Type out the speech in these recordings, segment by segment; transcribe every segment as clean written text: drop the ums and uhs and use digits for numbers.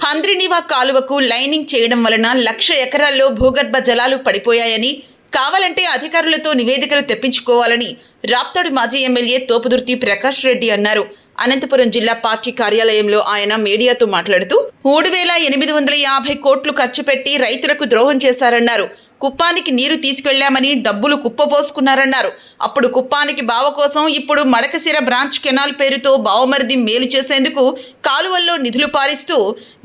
హంద్రినీవా కాలువకు లైనింగ్ చేయడం వలన 1,00,000 ఎకరాల్లో భూగర్భ జలాలు పడిపోయాయని, కావాలంటే అధికారులతో నివేదికలు తెప్పించుకోవాలని రాప్తాడు మాజీ ఎమ్మెల్యే తోపుదుర్తి ప్రకాష్ రెడ్డి అన్నారు. అనంతపురం జిల్లా పార్టీ కార్యాలయంలో ఆయన మీడియాతో మాట్లాడుతూ 3,850 కోట్లు ఖర్చు పెట్టి రైతులకు ద్రోహం చేశారన్నారు. కుప్పానికి నీరు తీసుకెళ్లామని డబ్బులు కుప్పపోసుకున్నారన్నారు. అప్పుడు కుప్పానికి బావ కోసం ఇప్పుడు మడకశిర బ్రాంచ్ కెనాల్ పేరుతో బావమరిది మేలు చేసేందుకు కాలువల్లో నిధులు పారిస్తూ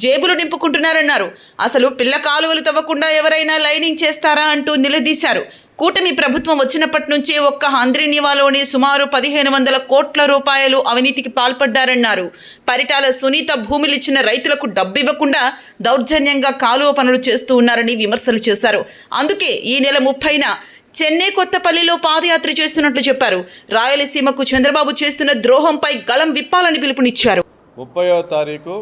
జేబులు నింపుకుంటున్నారన్నారు. అసలు పిల్ల కాలువలు తవ్వకుండా ఎవరైనా లైనింగ్ చేస్తారా అంటూ నిలదీశారు. కూటమి ప్రభుత్వం వచ్చినప్పటి నుంచే ఒక్క హంద్రినీవాలోనే సుమారు 1,500 కోట్ల రూపాయలు అవినీతికి పాల్పడ్డారన్నారు. పరిటాల సునీత భూములిచ్చిన రైతులకు డబ్బు ఇవ్వకుండా దౌర్జన్యంగా కాలువ పనులు చేస్తూ ఉన్నారని విమర్శలు చేశారు. అందుకే ఈ నెల 30న చెన్నై కొత్తపల్లిలో పాదయాత్ర చేస్తున్నట్లు చెప్పారు. రాయలసీమకు చంద్రబాబు చేస్తున్న ద్రోహంపై గళం విప్పాలని పిలుపునిచ్చారు. 30వ తారీఖు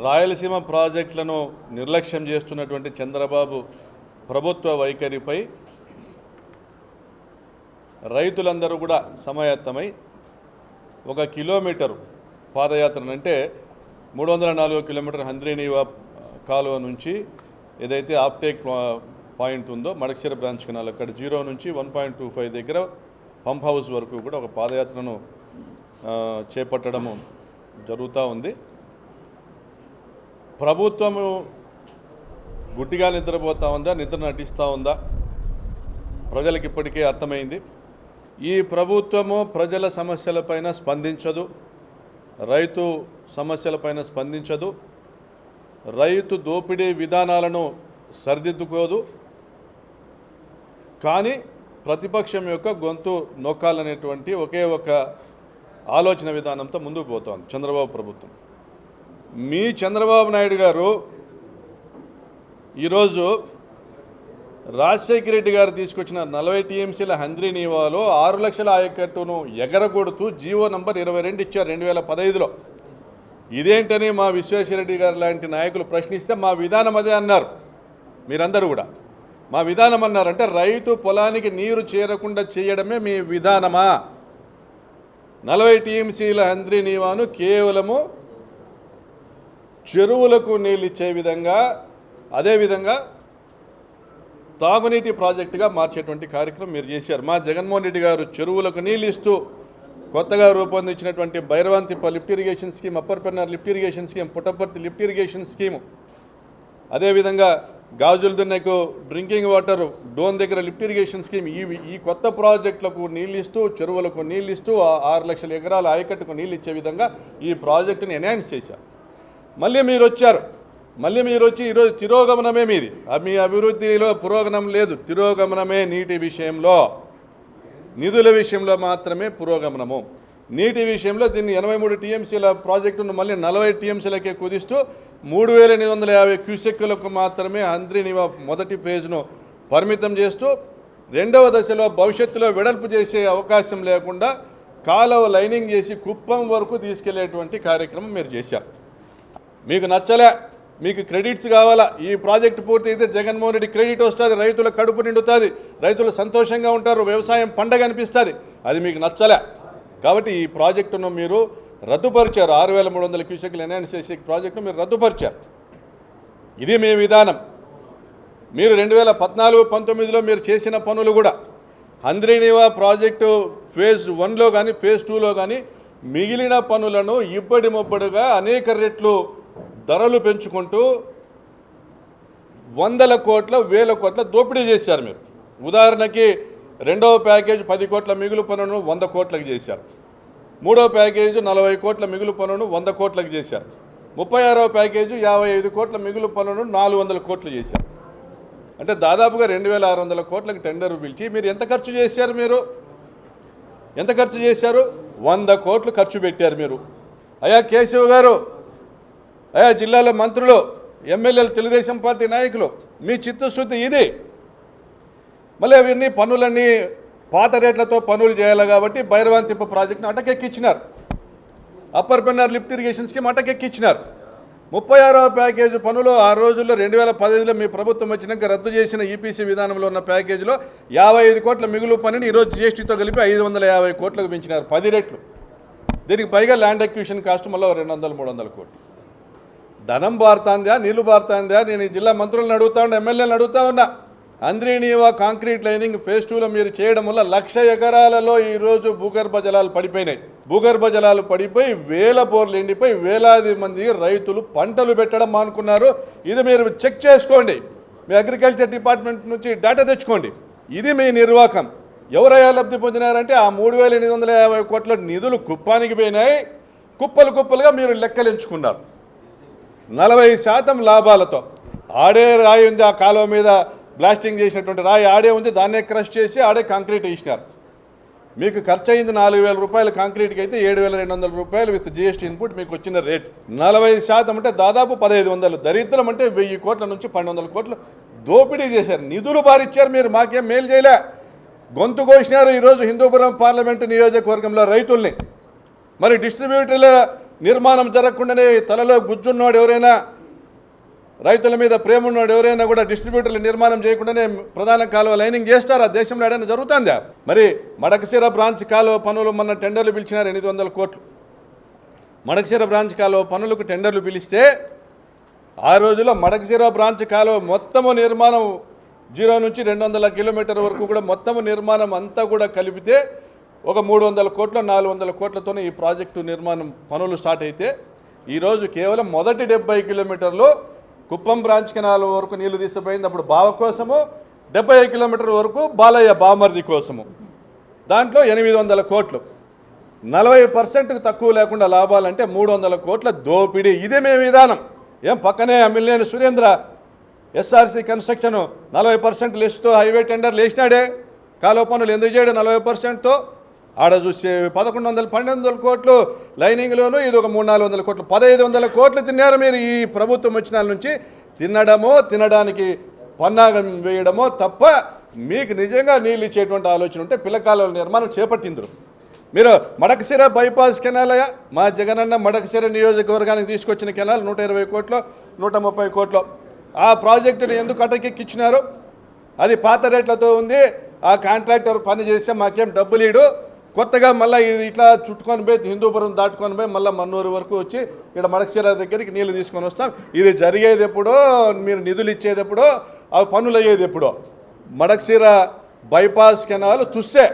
రాయలసీమ ప్రాజెక్టులను నిర్లక్ష్యం చేస్తున్నటువంటి చంద్రబాబు ప్రభుత్వ వైఖరిపై రైతులందరూ కూడా సమాయత్తమై 1 కిలోమీటరు పాదయాత్రనంటే 304 కిలోమీటర్ హంద్రినీవా కాలువ నుంచి ఏదైతే ఆప్టేక్ పాయింట్ ఉందో మడకశిర బ్రాంచ్ కెనాల్ అక్కడ 0 నుంచి 1.25 దగ్గర పంప్ హౌస్ వరకు కూడా ఒక పాదయాత్రను చేపట్టడము జరుగుతూ ఉంది. ప్రభుత్వము గుడ్డిగా నిద్రపోతూ ఉందా, నిద్ర నటిస్తూ ఉందా, ప్రజలకు ఇప్పటికే అర్థమైంది. ఈ ప్రభుత్వము ప్రజల సమస్యలపైన స్పందించదు, రైతు సమస్యలపైన స్పందించదు, రైతు దోపిడీ విధానాలను సరిదిద్దుకోదు. కానీ ప్రతిపక్షం యొక్క గొంతు నొక్కాలనేటువంటి ఒకే ఒక ఆలోచన విధానంతో ముందుకు పోతోంది చంద్రబాబు ప్రభుత్వం. మీ చంద్రబాబు నాయుడు గారు ఈరోజు రాజశేఖర రెడ్డి గారు తీసుకొచ్చిన 40 టీఎంసీల హంద్రినీవాలో 6 లక్షల ఆయకట్టును ఎగరగొడుతూ జీవో నంబర్ 22 ఇచ్చారు 2015లో. ఇదేంటని మా విశ్వేశ్వరరెడ్డి గారు లాంటి నాయకులు ప్రశ్నిస్తే మా విధానం అదే అన్నారు. మీరందరూ కూడా మా విధానం అన్నారంటే రైతు పొలానికి నీరు చేరకుండా చేయడమే మీ విధానమా? 40 టీఎంసీల హంద్రినీవాను కేవలము చెరువులకు నీళ్ళు ఇచ్చే విధంగా, అదేవిధంగా తాగునీటి ప్రాజెక్టుగా మార్చేటువంటి కార్యక్రమం మీరు చేశారు. మా జగన్మోహన్ రెడ్డి గారు చెరువులకు నీళ్ళు ఇస్తూ కొత్తగా రూపొందించినటువంటి Bhairavanthippa lift irrigation scheme, upper Pennar lift irrigation scheme, Puttaparthi lift irrigation scheme, అదేవిధంగా గాజులదున్నకు డ్రింకింగ్ వాటర్ డోన్ దగ్గర లిఫ్ట్ ఇరిగేషన్ స్కీమ్, ఈ కొత్త ప్రాజెక్టులకు నీళ్ళు ఇస్తూ, చెరువులకు నీళ్ళు ఇస్తూ 6 లక్షల ఎకరాల ఆయకట్టుకు నీళ్ళు ఇచ్చే విధంగా ఈ ప్రాజెక్టుని ఎన్హాన్స్ చేశారు. మళ్ళీ మీరు వచ్చి ఈరోజు తిరోగమనమే మీది. మీ అభివృద్ధిలో పురోగమనం లేదు, తిరోగమనమే. నీటి విషయంలో, నిధుల విషయంలో మాత్రమే పురోగమనము. నీటి విషయంలో దీన్ని 83 టీఎంసీల ప్రాజెక్టును మళ్ళీ 40 టీఎంసీలకే కుదిస్తూ 3,850 క్యూసెక్కులకు మాత్రమే హంద్రినీవా మొదటి ఫేజ్ను పరిమితం చేస్తూ, రెండవ దశలో భవిష్యత్తులో వెడల్పు చేసే అవకాశం లేకుండా కాలువ లైనింగ్ చేసి కుప్పం వరకు తీసుకెళ్లేటువంటి కార్యక్రమం మీరు చేశారు. మీకు నచ్చలే, మీకు క్రెడిట్స్ కావాలా? ఈ ప్రాజెక్టు పూర్తి అయితే జగన్మోహన్ రెడ్డి క్రెడిట్ వస్తుంది, రైతుల కడుపు నిండుతుంది, రైతులు సంతోషంగా ఉంటారు, వ్యవసాయం పండగ అనిపిస్తుంది. అది మీకు నచ్చలే కాబట్టి ఈ ప్రాజెక్టును మీరు రద్దుపరిచారు. 6,300 క్యూసెక్లు ఎన్హాన్స్ చేసే ప్రాజెక్టును మీరు రద్దుపరిచారు. ఇది మీ విధానం. మీరు 2014-19లో మీరు చేసిన పనులు కూడా హంద్రినీవా ప్రాజెక్టు ఫేజ్ 1లో కానీ ఫేజ్ 2లో కానీ మిగిలిన పనులను ఇబ్బడి ముబ్బడిగా అనేక రెట్లు ధరలు పెంచుకుంటూ 100 కోట్ల 1000 కోట్ల దోపిడీ చేశారు మీరు. ఉదాహరణకి 2వ ప్యాకేజ్ 10 కోట్ల మిగులు పనులను 100 కోట్లకు చేశారు. 3వ ప్యాకేజీ 40 కోట్ల మిగులు పనులను 100 కోట్లకు చేశారు. 36వ ప్యాకేజీ 55 కోట్ల మిగులు పనులను 400 కోట్లు చేశారు. అంటే దాదాపుగా 2,600 కోట్లకు టెండర్ పిలిచి మీరు ఎంత ఖర్చు చేశారు? ఎంత ఖర్చు చేశారు? 100 కోట్లు ఖర్చు పెట్టారు మీరు. అయ్యా కేశవ్ గారు, అయ్యా జిల్లాలో మంత్రులు, ఎమ్మెల్యేలు, తెలుగుదేశం పార్టీ నాయకులు, మీ చిత్తశుద్ధి ఇది. మళ్ళీ అవన్నీ పనులన్నీ పాత రేట్లతో పనులు చేయాలి కాబట్టి భైరవాంతిప్ప ప్రాజెక్టును అటకెక్కించినారు. Upper Pennar lift irrigation scheme అటకెక్కించినారు. 36వ ప్యాకేజీ పనులు ఆ రోజుల్లో 2015లో మీ ప్రభుత్వం వచ్చినాక రద్దు చేసిన ఈపీసీ విధానంలో ఉన్న ప్యాకేజీలో 55 కోట్ల మిగులు పనిని ఈరోజు జీఎస్టీతో కలిపి 550 కోట్లకు పెంచినారు, 10 రెట్లు. దీనికి పైగా ల్యాండ్ అక్విజిషన్ కాస్ట్ మళ్ళీ 200-300 కోట్లు. ధనం బారుతాందా, నీళ్లు బారుతాందా? నేను ఈ జిల్లా మంత్రులను అడుగుతా ఉన్నా, ఎమ్మెల్యేలను అడుగుతా ఉన్నా. అంద్రీనీవా కాంక్రీట్ లైనింగ్ ఫేజ్ 2లో మీరు చేయడం వల్ల 1,00,000 ఎకరాలలో ఈరోజు భూగర్భ జలాలు పడిపోయినాయి. భూగర్భ జలాలు పడిపోయి వేల బోర్లు ఎండిపోయి వేలాది మంది రైతులు పంటలు పెట్టడం మానుకున్నారు. ఇది మీరు చెక్ చేసుకోండి, మీ అగ్రికల్చర్ డిపార్ట్మెంట్ నుంచి డేటా తెచ్చుకోండి. ఇది మీ నిర్వాకం. ఎవరయ్యా లబ్ధి పొందినారంటే ఆ 3,850 కోట్ల నిధులు కుప్పానికి పోయినాయి. కుప్పలు కుప్పలుగా మీరు లెక్కలించుకున్నారు 40% లాభాలతో. ఆడే రాయి ఉంది, ఆ కాలువ మీద బ్లాస్టింగ్ చేసినటువంటి రాయి ఆడే ఉంది, దాన్నే క్రష్ చేసి ఆడే కాంక్రీట్ వేసినారు. మీకు ఖర్చు అయింది 4,000 రూపాయలు కాంక్రీట్కి అయితే 7,200 రూపాయలు విత్ జిఎస్టీ ఇన్పుట్ మీకు వచ్చిన రేట్. 40% అంటే దాదాపు 1,500. దరిద్రం అంటే 1,000 కోట్ల నుంచి 1,200 కోట్లు దోపిడీ చేశారు. నిధులు బారిచ్చారు. మీరు మాకేం మేలు చేయలే. గొంతు కోసినారు ఈరోజు హిందూపురం పార్లమెంటు నియోజకవర్గంలో రైతుల్ని. మరి డిస్ట్రిబ్యూటర్ల నిర్మాణం జరగకుండానే తలలో గుజ్జున్నవాడు ఎవరైనా, రైతుల మీద ప్రేమ ఉన్నాడు ఎవరైనా కూడా డిస్ట్రిబ్యూటర్ల నిర్మాణం చేయకుండానే ప్రధాన కాలువ లైనింగ్ చేస్తారా? దేశంలో ఏదైనా జరుగుతుందా? మరి మడకశిర బ్రాంచ్ కాలువ పనులు మొన్న టెండర్లు పిలిచినారు 800 కోట్లు. మడకశిర బ్రాంచ్ కాలువ పనులకు టెండర్లు పిలిస్తే ఆ రోజుల్లో మడకశిర బ్రాంచ్ కాలువ మొత్తము నిర్మాణం 0 నుంచి 200 కిలోమీటర్ వరకు కూడా మొత్తము నిర్మాణం అంతా కూడా కలిపితే ఒక 300 కోట్ల 400 కోట్లతోనే ఈ ప్రాజెక్టు నిర్మాణం పనులు స్టార్ట్ అయితే ఈరోజు కేవలం మొదటి 70 కిలోమీటర్లు కుప్పం బ్రాంచ్ కెనాల్ వరకు నీళ్లు తీసుకుపోయింది. అప్పుడు బావ కోసము 75 కిలోమీటర్ వరకు బాలయ్య బామర్ది కోసము. దాంట్లో 800 కోట్లు. 40%కు తక్కువ లేకుండా లాభాలంటే 300 కోట్ల దోపిడీ. ఇదే మే విధానం. ఏం పక్కనే ఎమ్మెల్యేని సురేంద్ర ఎస్ఆర్సీ కన్స్ట్రక్షన్ 40% లిస్టుతో హైవే టెండర్లు వేసినాడే. కాలువ పనులు ఎందుకు చేయడం 40%తో? ఆడ చూస్తే 1,100-1,200 కోట్లు లైనింగ్లోనూ ఇది ఒక 300-400 కోట్లు, 1,500 కోట్లు తిన్నారు మీరు. ఈ ప్రభుత్వం వచ్చిన నుంచి తినడమో తినడానికి పన్నాగం వేయడమో తప్ప మీకు నిజంగా నీళ్ళు ఇచ్చేటువంటి ఆలోచన ఉంటే పిల్లకాలువల నిర్మాణం చేపట్టిందరు. మీరు మడకశిర బైపాస్ కెనాల్, మా జగనన్న మడకశిర నియోజకవర్గానికి తీసుకొచ్చిన కెనాల్ 120 కోట్లు 130 కోట్లు. ఆ ప్రాజెక్టుని ఎందుకు అటకెక్కించినారు? అది పాత రేట్లతో ఉంది. ఆ కాంట్రాక్టర్ పని చేస్తే మాకేం డబ్బులు ఇడు, కొత్తగా మళ్ళీ ఇట్లా చుట్టుకొని పోయి హిందూపురం దాటుకొని పోయి మళ్ళీ మన్నూరు వరకు వచ్చి ఇక్కడ మడకశిర దగ్గరికి నీళ్లు తీసుకొని వస్తాం. ఇది జరిగేది ఎప్పుడో, మీరు నిధులు ఇచ్చేది ఎప్పుడో, అవి పనులు అయ్యేది ఎప్పుడో. మడకశిర బైపాస్ కెనాల్ తుస్సే.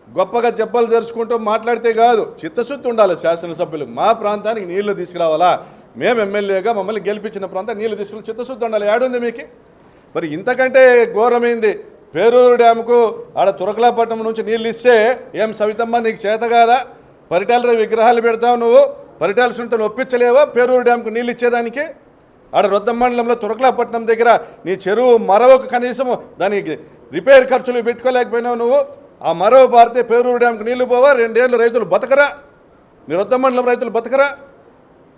గొప్పగా జబ్బలు జరుచుకుంటూ మాట్లాడితే కాదు, చిత్తశుద్ధి ఉండాలి శాసనసభ్యులకు. మా ప్రాంతానికి నీళ్లు తీసుకురావాలా, మేము ఎమ్మెల్యేగా మమ్మల్ని గెలిపించిన ప్రాంతం నీళ్లు తీసుకుని చిత్తశుద్ధి ఉండాలి. ఏడుంది మీకు? మరి ఇంతకంటే ఘోరమైంది. పేరూరు డ్యాముకు ఆడ తురకలాపట్నం నుంచి నీళ్ళు ఇస్తే ఏం సవితమ్మ నీకు చేత కాదా? పరిటాల విగ్రహాలు పెడతావు నువ్వు, పరిటాల సుంటను ఒప్పించలేవా పేరూరు డ్యాముకు నీళ్ళు ఇచ్చేదానికి? ఆడ రొద్దం మండలంలో తురకలాపట్నం దగ్గర నీ చెరువు మరొక కనీసము దానికి రిపేర్ ఖర్చులు పెట్టుకోలేకపోయినావు నువ్వు. ఆ మరో పారితే పేరూరు డ్యాముకు నీళ్లు పోవా? 2 ఏళ్ళు రైతులు బతకరా? మీ రొద్దం మండలం రైతులు బతకరా?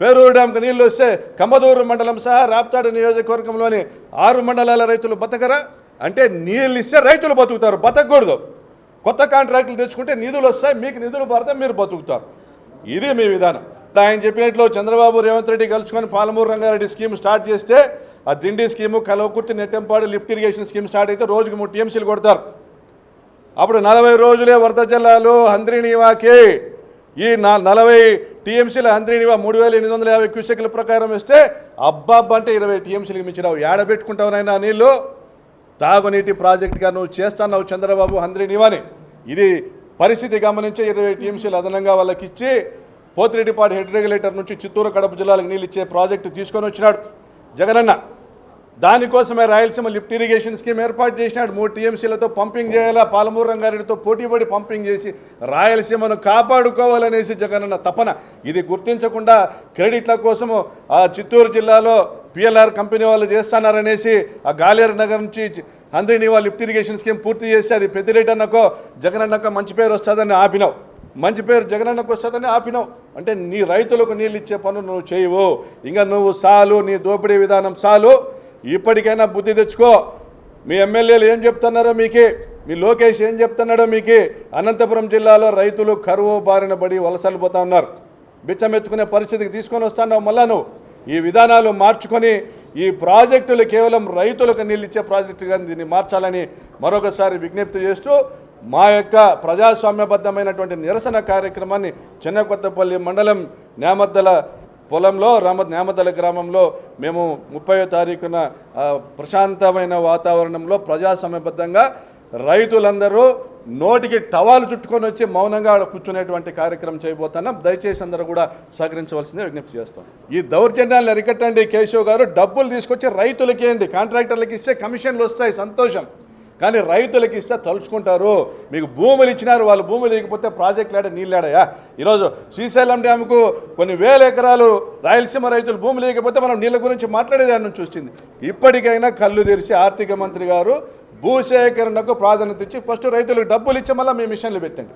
పేరూరు డ్యాముకు నీళ్ళు వస్తే కమ్మదూరు మండలం సహా రాప్తాడు నియోజకవర్గంలోని 6 మండలాల రైతులు బతకరా? అంటే నీళ్ళు ఇస్తే రైతులు బతుకుతారు, బతకూడదు. కొత్త కాంట్రాక్టులు తెచ్చుకుంటే నిధులు వస్తాయి, మీకు నిధులు పడితే మీరు బతుకుతారు. ఇది మీ విధానం. ఆయన చెప్పినట్లు చంద్రబాబు రేవంత్ రెడ్డి కలుసుకొని పాలమూరు రంగారెడ్డి స్కీమ్ స్టార్ట్ చేస్తే ఆ Dindi scheme, Kalwakurthy, Nettempadu lift irrigation scheme start అయితే రోజుకి 3 టీఎంసీలు కొడతారు. అప్పుడు 40 రోజులే వరద జలాలు హంద్రీనీవాకి. ఈ 40 టీఎంసీల హంద్రీనీవా 3,850 క్యూసెక్ల ప్రకారం ఇస్తే అబ్బాబ్బ అంటే 20 టీఎంసీలకు మించిరావు. ఏడబెట్టుకుంటావు నాయన నీళ్ళు? తాగునీటి ప్రాజెక్టుగా నువ్వు చేస్తున్నావు చంద్రబాబు హంద్రీనీవాని. ఇది పరిస్థితి గమనించి 20 టీఎంసీలు అదనంగా వాళ్ళకి ఇచ్చి పోతిరెడ్డిపాడు హెడ్ రెగ్యులేటర్ నుంచి చిత్తూరు కడప జిల్లాలకు నీళ్ళు ఇచ్చే ప్రాజెక్టు తీసుకొని వచ్చినాడు జగనన్న. దానికోసమే రాయలసీమ లిఫ్ట్ ఇరిగేషన్ స్కీమ్ ఏర్పాటు చేసినాడు. 3 టీఎంసీలతో పంపింగ్ చేయాలా, పాలమూరు రంగారెడ్డితో పోటీపడి పంపింగ్ చేసి రాయలసీమను కాపాడుకోవాలనేసి జగనన్న తపన. ఇది గుర్తించకుండా క్రెడిట్ల కోసము ఆ చిత్తూరు జిల్లాలో పిఎల్ఆర్ కంపెనీ వాళ్ళు చేస్తున్నారనేసి ఆ గాలేరు నగర్ నుంచి హంద్రీనీవా లిఫ్ట్ ఇరిగేషన్ స్కీమ్ పూర్తి చేసి అది పెద్దిరెడ్డి అన్నకో జగనన్నకో మంచి పేరు వస్తుందని ఆపినావు. మంచి పేరు జగనన్నకు వస్తుందని ఆపినావు. అంటే నీ రైతులకు నీళ్ళు ఇచ్చే పనులు నువ్వు చేయవు. ఇంకా నువ్వు చాలు, నీ దోపిడీ విధానం చాలు. ఇప్పటికైనా బుద్ధి తెచ్చుకో. మీ ఎమ్మెల్యేలు ఏం చెప్తున్నారో మీకే, మీ లోకేష్ ఏం చెప్తున్నాడో మీకే. అనంతపురం జిల్లాలో రైతులు కరువు బారిన పడి వలసలు పోతా ఉన్నారు. బిచ్చమెత్తుకునే పరిస్థితికి తీసుకొని వస్తున్నావు. మళ్ళా నువ్వు ఈ విధానాలు మార్చుకొని ఈ ప్రాజెక్టులు కేవలం రైతులకు నీళ్ళు ఇచ్చే ప్రాజెక్టుగా దీన్ని మార్చాలని మరొకసారి విజ్ఞప్తి చేస్తూ మా యొక్క ప్రజాస్వామ్యబద్ధమైనటువంటి నిరసన కార్యక్రమాన్ని చిన్నకొత్తపల్లి మండలం న్యామద్దల పొలంలో నేమతల గ్రామంలో మేము 30వ తారీఖున ప్రశాంతమైన వాతావరణంలో ప్రజాస్వామ్యబద్ధంగా రైతులందరూ నోటికి టవాలు చుట్టుకొని వచ్చి మౌనంగా కూర్చునేటువంటి కార్యక్రమం చేయబోతున్నాం. దయచేసి అందరూ కూడా సహకరించవలసిందే విజ్ఞప్తి చేస్తాం. ఈ దౌర్జన్యాలను అరికట్టండి. కేశవ్ గారు డబ్బులు తీసుకొచ్చి రైతులకి ఇవ్వండి. కాంట్రాక్టర్లకు ఇస్తే కమిషన్లు వస్తాయి, సంతోషం. కానీ రైతులకి ఇస్తే తలుచుకుంటారు. మీకు భూములు ఇచ్చినారు, వాళ్ళు భూములు లేకపోతే ప్రాజెక్టులు నీళ్ళాడయా. ఈరోజు శ్రీశైలం డ్యాముకు కొన్ని వేల ఎకరాలు రాయలసీమ రైతులు భూములు లేకపోతే మనం నీళ్ళ గురించి మాట్లాడేదాని నుంచి వచ్చింది. ఇప్పటికైనా కళ్ళు తెరిచి ఆర్థిక మంత్రి గారు భూసేకరణకు ప్రాధాన్యత ఇచ్చి ఫస్ట్ రైతులకు డబ్బులు ఇచ్చి మళ్ళీ మీ మిషన్లు పెట్టండి.